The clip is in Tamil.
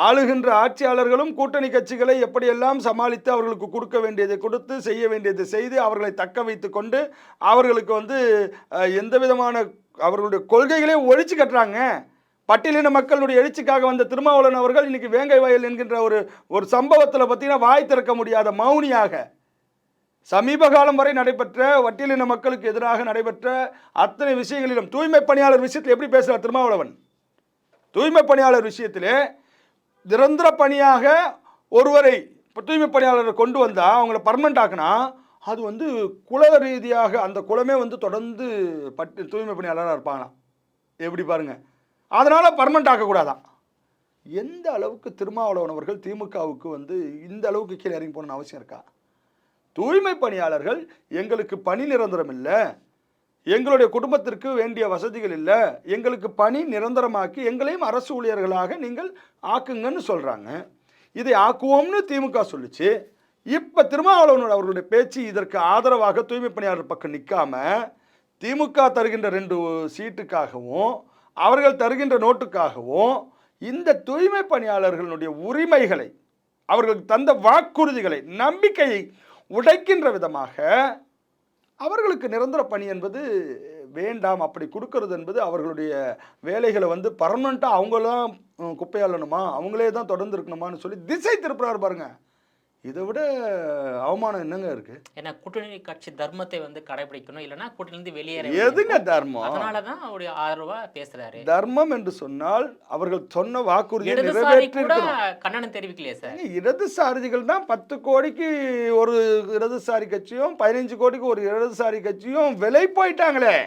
ஆளுகின்ற ஆட்சியாளர்களும் கூட்டணி கட்சிகளை எப்படியெல்லாம் சமாளித்து அவர்களுக்கு கொடுக்க வேண்டியதை கொடுத்து செய்ய வேண்டியதை செய்து அவர்களை தக்க வைத்து கொண்டு அவர்களுக்கு எந்த விதமான அவர்களுடைய கொள்கைகளையும் ஒழிச்சு கட்டுறாங்க. பட்டியலின மக்களுடைய எழுச்சிக்காக வந்த திருமாவளவன் அவர்கள் இன்னைக்கு வேங்கை வயல் என்கின்ற ஒரு சம்பவத்தில் பார்த்தீங்கன்னா வாய் திறக்க முடியாத மௌனியாக சமீப காலம் வரை நடைபெற்ற பட்டியலின மக்களுக்கு எதிராக நடைபெற்ற அத்தனை விஷயங்களிலும் தூய்மை பணியாளர் விஷயத்தில் எப்படி பேசுகிறார் திருமாவளவன்? தூய்மை பணியாளர் விஷயத்திலே நிரந்தர பணியாக ஒருவரை தூய்மை பணியாளரை கொண்டு வந்தால் அவங்கள பர்மனெண்ட் ஆக்குனா அது குல ரீதியாக அந்த குலமே தொடர்ந்து தூய்மை பணியாளராக இருப்பாங்களாம். எப்படி பாருங்க, அதனால் பர்மனெண்ட் ஆக்கக்கூடாதான். எந்த அளவுக்கு திருமாவளவன் அவர்கள் திமுகவுக்கு இந்த அளவுக்கு கீழே இறங்கி போகணும்னு அவசியம் இருக்கா? தூய்மை பணியாளர்கள் எங்களுக்கு பணி நிரந்தரம் இல்லை, எங்களுடைய குடும்பத்திற்கு வேண்டிய வசதிகள் இல்லை, எங்களுக்கு பணி நிரந்தரமாக்கி எங்களையும் அரசு ஊழியர்களாக நீங்கள் ஆக்குங்கன்னு சொல்கிறாங்க. இதை ஆக்குவோம்னு திமுக சொல்லிச்சு. இப்போ திருமாவளவன் அவர்களுடைய பேச்சு இதற்கு ஆதரவாக தூய்மை பணியாளர் பக்கம் நிற்காம திமுக தருகின்ற 2 சீட்டுக்காகவும் அவர்கள் தருகின்ற நோட்டுக்காகவும் இந்த தூய்மை பணியாளர்களுடைய உரிமைகளை அவர்களுக்கு தந்த வாக்குறுதிகளை நம்பிக்கையை உடைக்கின்ற விதமாக அவர்களுக்கு நிரந்தர பணி என்பது வேண்டாம், அப்படி கொடுக்கறது என்பது அவர்களுடைய வேலைகளை பர்மனெண்ட்டாக அவங்களாம் குப்பையாளணுமா, அவங்களே தான் தொடர்ந்து இருக்கணுமான்னு சொல்லி திசை திருப்புறாரு பாருங்க. இதை விட அவமானம் என்னங்க இருக்கு? ஏன்னா கூட்டணி கட்சி தர்மத்தை கடைபிடிக்கணும், இல்லைன்னா கூட்டணியிலிருந்து வெளியேற எதுங்க தர்மம்? அதனாலதான் அவருடைய ஆதரவா பேசுறாரு. தர்மம் என்று சொன்னால் அவர்கள் சொன்ன வாக்குறுதியை கண்டனம் தெரிவிக்கலையே சார். இடதுசாரிகள் தான் 10 கோடிக்கு ஒரு இடதுசாரி கட்சியும் 15 கோடிக்கு ஒரு இடதுசாரி கட்சியும் விலை போயிட்டாங்களே.